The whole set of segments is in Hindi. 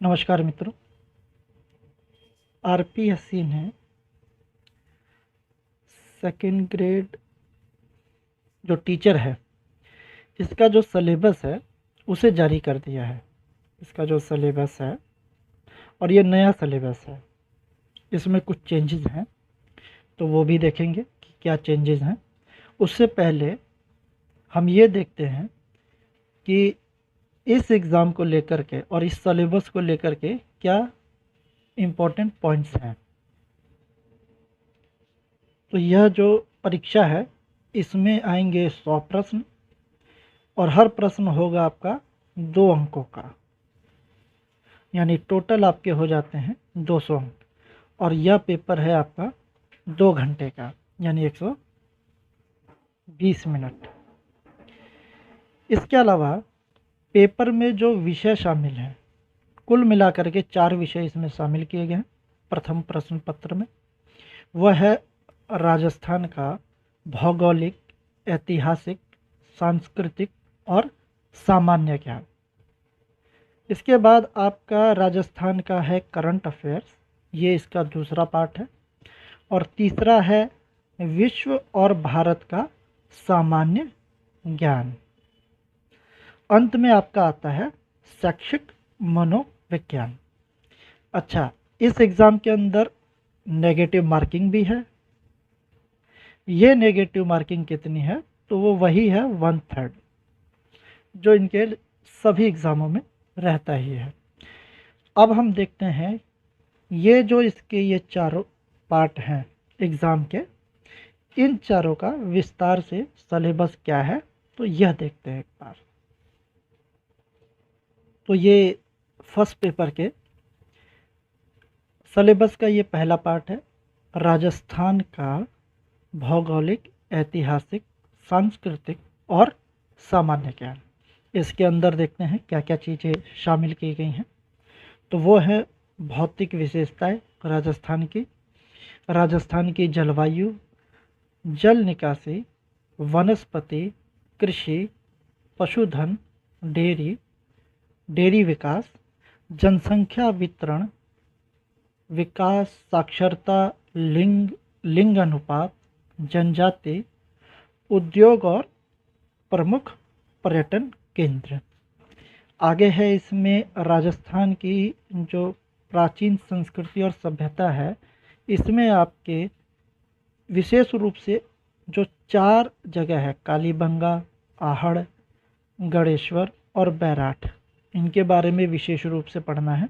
नमस्कार मित्रों। आरपीएससी ने सेकेंड ग्रेड जो टीचर है इसका जो सिलेबस है उसे जारी कर दिया है। इसका जो सिलेबस है और ये नया सिलेबस है, इसमें कुछ चेंजेस हैं, तो वो भी देखेंगे कि क्या चेंजेस हैं। उससे पहले हम ये देखते हैं कि इस एग्ज़ाम को लेकर के और इस सिलेबस को लेकर के क्या इम्पोर्टेंट पॉइंट्स हैं। तो यह जो परीक्षा है इसमें आएंगे 100 प्रश्न और हर प्रश्न होगा आपका 2 अंकों का, यानी टोटल आपके हो जाते हैं 200 अंक। और यह पेपर है आपका 2 घंटे का, यानी 120 मिनट। इसके अलावा पेपर में जो विषय शामिल हैं, कुल मिलाकर के 4 विषय इसमें शामिल किए गए हैं। प्रथम प्रश्न पत्र में वह है राजस्थान का भौगोलिक, ऐतिहासिक, सांस्कृतिक और सामान्य ज्ञान। इसके बाद आपका राजस्थान का है करंट अफेयर्स, ये इसका दूसरा पार्ट है। और तीसरा है विश्व और भारत का सामान्य ज्ञान। अंत में आपका आता है शैक्षिक मनोविज्ञान। अच्छा, इस एग्ज़ाम के अंदर नेगेटिव मार्किंग भी है। ये नेगेटिव मार्किंग कितनी है, तो वो वही है 1/3, जो इनके सभी एग्ज़ामों में रहता ही है। अब हम देखते हैं ये जो इसके ये चारों पार्ट हैं एग्ज़ाम के, इन चारों का विस्तार से सिलेबस क्या है, तो यह देखते हैं एक बार। तो ये फर्स्ट पेपर के सिलेबस का ये पहला पार्ट है, राजस्थान का भौगोलिक, ऐतिहासिक, सांस्कृतिक और सामान्य ज्ञान। इसके अंदर देखते हैं क्या क्या चीज़ें शामिल की गई हैं। तो वो है भौतिक विशेषताएं राजस्थान की जलवायु, जल निकासी, वनस्पति, कृषि, पशुधन, डेयरी विकास, जनसंख्या वितरण, विकास, साक्षरता, लिंग अनुपात, जनजाति, उद्योग और प्रमुख पर्यटन केंद्र। आगे है इसमें राजस्थान की जो प्राचीन संस्कृति और सभ्यता है, इसमें आपके विशेष रूप से जो 4 जगह है, कालीबंगा, आहड़, गणेश्वर और बैराठ, इनके बारे में विशेष रूप से पढ़ना है।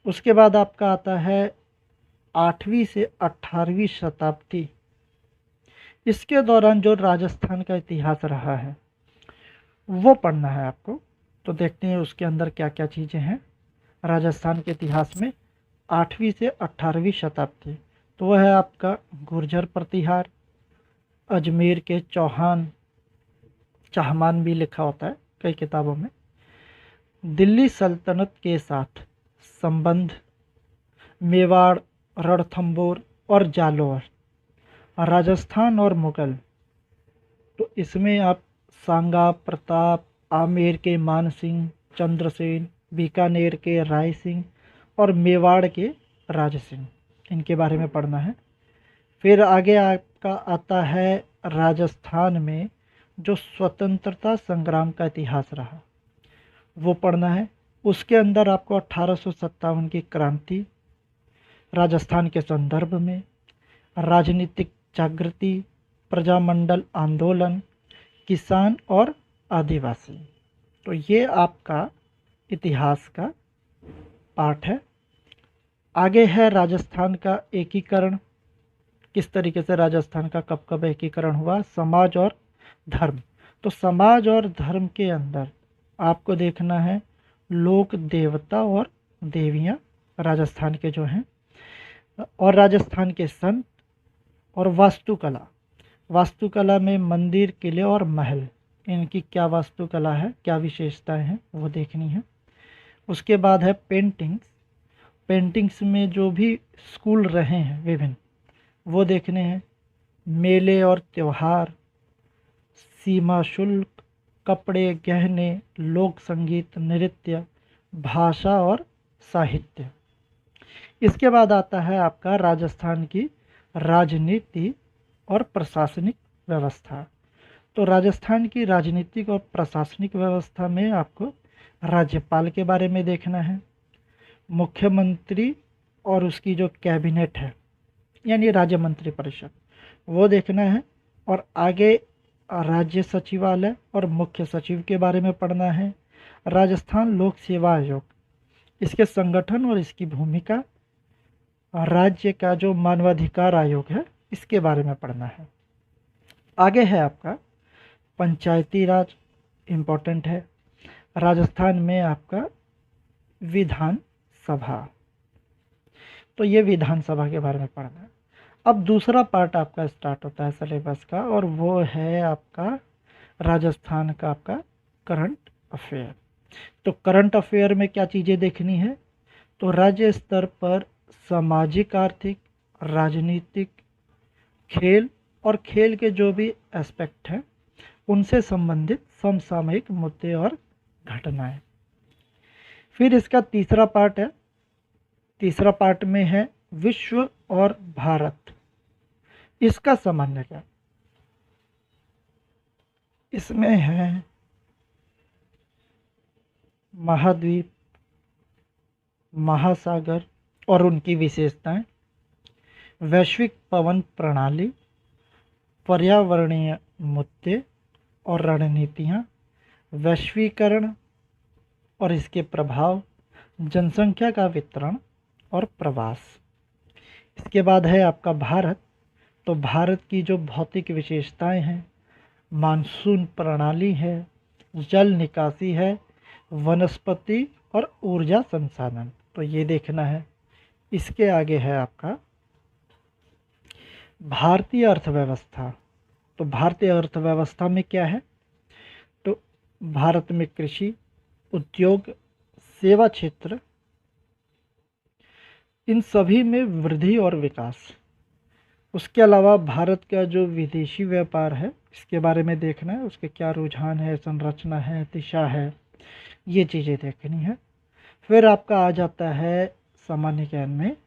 उसके बाद आपका आता है 8वीं से 18वीं शताब्दी। इसके दौरान जो राजस्थान का इतिहास रहा है वो पढ़ना है आपको। तो देखते हैं उसके अंदर क्या क्या चीज़ें हैं राजस्थान के इतिहास में 8वीं से 18वीं शताब्दी। तो वह है आपका गुर्जर प्रतिहार, अजमेर के चौहान, चाहमान भी लिखा होता है कई किताबों में, दिल्ली सल्तनत के साथ संबंध, मेवाड़, रणथंबोर और जालौर, राजस्थान और मुगल। तो इसमें आप सांगा प्रताप, आमेर के मानसिंह, चंद्रसेन, बीकानेर के राय सिंह और मेवाड़ के राज सिंह, इनके बारे में पढ़ना है। फिर आगे आपका आता है राजस्थान में जो स्वतंत्रता संग्राम का इतिहास रहा वो पढ़ना है। उसके अंदर आपको 1857 की क्रांति, राजस्थान के संदर्भ में, राजनीतिक जागृति, प्रजामंडल आंदोलन, किसान और आदिवासी। तो ये आपका इतिहास का पार्ट है। आगे है राजस्थान का एकीकरण, किस तरीके से राजस्थान का कब कब एकीकरण हुआ, समाज और धर्म। तो समाज और धर्म के अंदर आपको देखना है लोक देवता और देवियां राजस्थान के जो हैं, और राजस्थान के संत और वास्तुकला में मंदिर, किले और महल, इनकी क्या वास्तुकला है, क्या विशेषताएं हैं वो देखनी है। उसके बाद है पेंटिंग्स में जो भी स्कूल रहे हैं विभिन्न, वो देखने हैं। मेले और त्यौहार, सीमा शुल्क, कपड़े, गहने, लोक संगीत, नृत्य, भाषा और साहित्य। इसके बाद आता है आपका राजस्थान की राजनीति और प्रशासनिक व्यवस्था। तो राजस्थान की राजनीतिक और प्रशासनिक व्यवस्था में आपको राज्यपाल के बारे में देखना है, मुख्यमंत्री और उसकी जो कैबिनेट है यानी राज्य मंत्री परिषद वो देखना है, और आगे राज्य सचिवालय और मुख्य सचिव के बारे में पढ़ना है। राजस्थान लोक सेवा आयोग, इसके संगठन और इसकी भूमिका। राज्य का जो मानवाधिकार आयोग है इसके बारे में पढ़ना है। आगे है आपका पंचायती राज, इम्पोर्टेंट है। राजस्थान में आपका विधान सभा, तो ये विधानसभा के बारे में पढ़ना है। अब दूसरा पार्ट आपका स्टार्ट होता है सिलेबस का, और वो है आपका राजस्थान का आपका करंट अफेयर। तो करंट अफेयर में क्या चीज़ें देखनी है, तो राज्य स्तर पर सामाजिक, आर्थिक, राजनीतिक, खेल और खेल के जो भी एस्पेक्ट हैं उनसे संबंधित समसामयिक मुद्दे और घटनाएं। फिर इसका तीसरा पार्ट है, तीसरा पार्ट में है विश्व और भारत, इसका सामान्य ज्ञान। इसमें है महाद्वीप, महासागर और उनकी विशेषताएं, वैश्विक पवन प्रणाली, पर्यावरणीय मुद्दे और रणनीतियां, वैश्वीकरण और इसके प्रभाव, जनसंख्या का वितरण और प्रवास। इसके बाद है आपका भारत। तो भारत की जो भौतिक विशेषताएं हैं, मानसून प्रणाली है, जल निकासी है, वनस्पति और ऊर्जा संसाधन, तो ये देखना है। इसके आगे है आपका भारतीय अर्थव्यवस्था। तो भारतीय अर्थव्यवस्था में क्या है, तो भारत में कृषि, उद्योग, सेवा क्षेत्र, इन सभी में वृद्धि और विकास। उसके अलावा भारत का जो विदेशी व्यापार है इसके बारे में देखना है, उसके क्या रुझान है, संरचना है, दिशा है, ये चीज़ें देखनी है। फिर आपका आ जाता है सामान्य ज्ञान में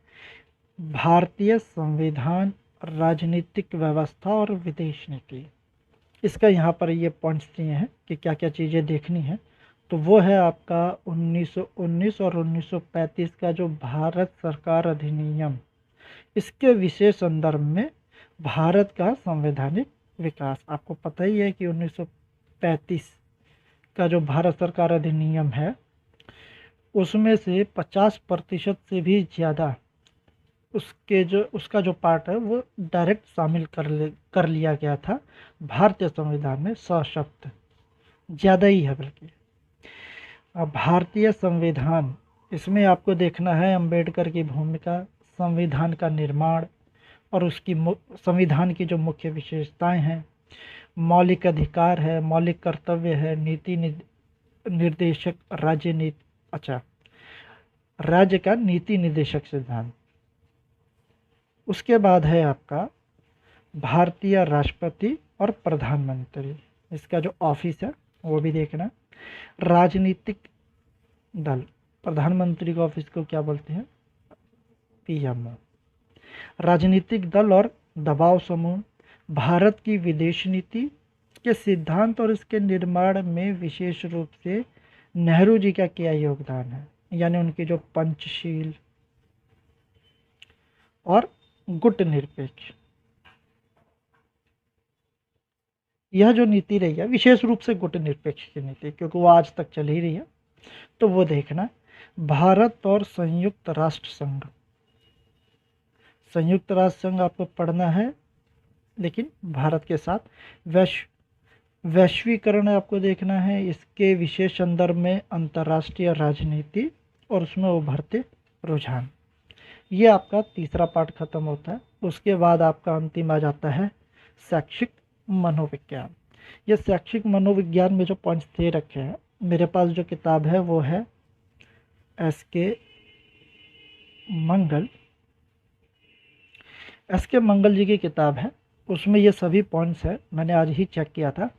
भारतीय संविधान, राजनीतिक व्यवस्था और विदेश नीति। इसका यहाँ पर ये पॉइंट्स दिए हैं कि क्या क्या चीज़ें देखनी है। तो वो है आपका 1919 और 1935 का जो भारत सरकार अधिनियम, इसके विशेष संदर्भ में भारत का संवैधानिक विकास। आपको पता ही है कि 1935 का जो भारत सरकार अधिनियम है उसमें से 50% से भी ज़्यादा उसका जो पार्ट है वो डायरेक्ट शामिल कर लिया गया था भारतीय संविधान में, सशक्त ज़्यादा ही है बल्कि। अब भारतीय संविधान, इसमें आपको देखना है अंबेडकर की भूमिका, संविधान का निर्माण और उसकी संविधान की जो मुख्य विशेषताएं हैं, मौलिक अधिकार है, मौलिक कर्तव्य है, नीति निर्देशक राज्य नीति, अच्छा, राज्य का नीति निर्देशक सिद्धांत। उसके बाद है आपका भारतीय राष्ट्रपति और प्रधानमंत्री, इसका जो ऑफिस है वो भी देखना। राजनीतिक दल, प्रधानमंत्री के ऑफिस को क्या बोलते हैं, पीएमओ। राजनीतिक दल और दबाव समूह, भारत की विदेश नीति के सिद्धांत और इसके निर्माण में विशेष रूप से नेहरू जी का क्या योगदान है, यानी उनकी जो पंचशील और गुट निरपेक्ष, यह जो नीति रही है, विशेष रूप से गुट निरपेक्ष की नीति, क्योंकि वो आज तक चल ही रही है, तो वो देखना। भारत और संयुक्त राष्ट्र संघ, संयुक्त राष्ट्र संघ आपको पढ़ना है, लेकिन भारत के साथ वैश्वीकरण आपको देखना है, इसके विशेष संदर्भ में अंतर्राष्ट्रीय राजनीति और उसमें उभरते रुझान। ये आपका तीसरा पार्ट खत्म होता है। उसके बाद आपका अंतिम आ जाता है शैक्षिक मनोविज्ञान। ये शैक्षिक मनोविज्ञान में जो पॉइंट्स दे रखे हैं, मेरे पास जो किताब है वो है एस.के. मंगल जी की किताब है, उसमें ये सभी पॉइंट्स है। मैंने आज ही चेक किया था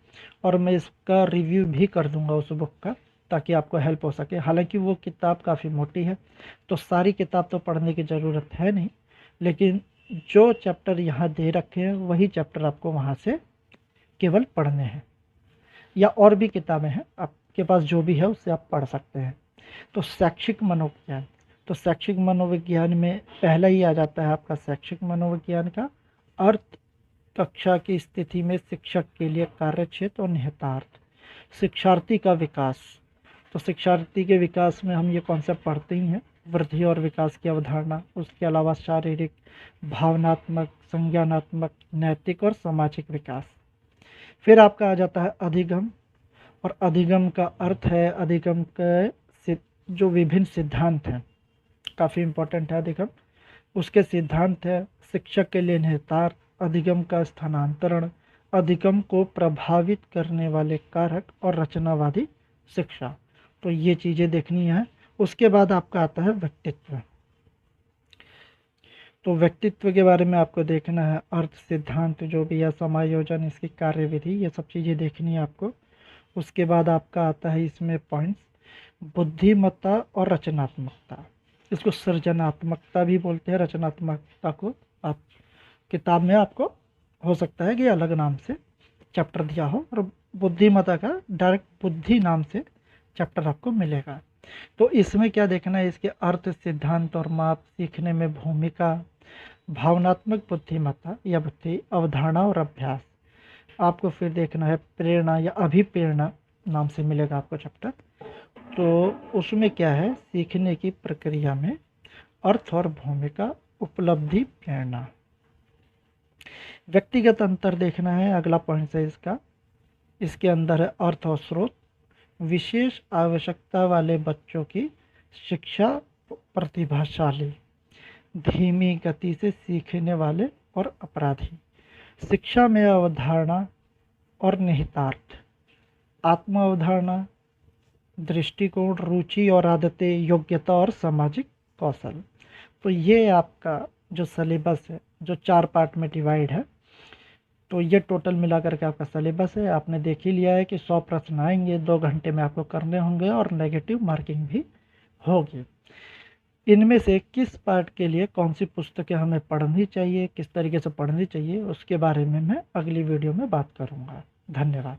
और मैं इसका रिव्यू भी कर दूंगा उस बुक का, ताकि आपको हेल्प हो सके। हालांकि वो किताब काफ़ी मोटी है, तो सारी किताब तो पढ़ने की ज़रूरत है नहीं, लेकिन जो चैप्टर यहाँ दे रखे हैं वही चैप्टर आपको वहाँ से केवल पढ़ने हैं, या और भी किताबें हैं आपके पास, जो भी है उससे आप पढ़ सकते हैं। तो शैक्षिक मनोविज्ञान, तो शैक्षिक मनोविज्ञान में पहला ही आ जाता है आपका शैक्षिक मनोविज्ञान का अर्थ, कक्षा की स्थिति में शिक्षक के लिए कार्य क्षेत्र और निहितार्थ। शिक्षार्थी का विकास, तो शिक्षार्थी के विकास में हम ये कॉन्सेप्ट पढ़ते ही हैं, वृद्धि और विकास की अवधारणा। उसके अलावा शारीरिक, भावनात्मक, संज्ञानात्मक, नैतिक और सामाजिक विकास। फिर आपका आ जाता है अधिगम, और अधिगम का अर्थ है, अधिगम के जो विभिन्न सिद्धांत हैं, काफ़ी इम्पोर्टेंट है अधिगम। उसके सिद्धांत है शिक्षक के लिए निहितार्थ, अधिगम का स्थानांतरण, अधिगम को प्रभावित करने वाले कारक और रचनावादी शिक्षा। तो ये चीज़ें देखनी है। उसके बाद आपका आता है व्यक्तित्व। तो व्यक्तित्व के बारे में आपको देखना है, अर्थ, सिद्धांत जो भी है, समायोजन, इसकी कार्यविधि, ये सब चीज़ें देखनी है आपको। उसके बाद आपका आता है इसमें पॉइंट्स, बुद्धिमत्ता और रचनात्मकता। इसको सृजनात्मकता भी बोलते हैं, रचनात्मकता को। आप किताब में आपको हो सकता है कि अलग नाम से चैप्टर दिया हो, और बुद्धिमत्ता का डायरेक्ट बुद्धि नाम से चैप्टर आपको मिलेगा। तो इसमें क्या देखना है, इसके अर्थ, सिद्धांत और माप, सीखने में भूमिका, भावनात्मक बुद्धिमत्ता या बुद्धि, अवधारणा और अभ्यास। आपको फिर देखना है प्रेरणा या अभिप्रेरणा नाम से मिलेगा आपको चैप्टर। तो उसमें क्या है, सीखने की प्रक्रिया में अर्थ और भूमिका, उपलब्धि, प्रेरणा। व्यक्तिगत अंतर देखना है, अगला पॉइंट है इसका। इसके अंदर है अर्थ और स्रोत, विशेष आवश्यकता वाले बच्चों की शिक्षा, प्रतिभाशाली, धीमी गति से सीखने वाले और अपराधी। शिक्षा में अवधारणा और निहितार्थ, आत्म अवधारणा, दृष्टिकोण, रुचि और आदतें, योग्यता और सामाजिक कौशल। तो ये आपका जो सिलेबस है, जो 4 पार्ट में डिवाइड है, तो ये टोटल मिला करके आपका सिलेबस है। आपने देख ही लिया है कि 100 प्रश्न आएंगे, 2 घंटे में आपको करने होंगे, और नेगेटिव मार्किंग भी होगी। इनमें से किस पार्ट के लिए कौन सी पुस्तकें हमें पढ़नी चाहिए, किस तरीके से पढ़नी चाहिए, उसके बारे में मैं अगली वीडियो में बात करूँगा। धन्यवाद।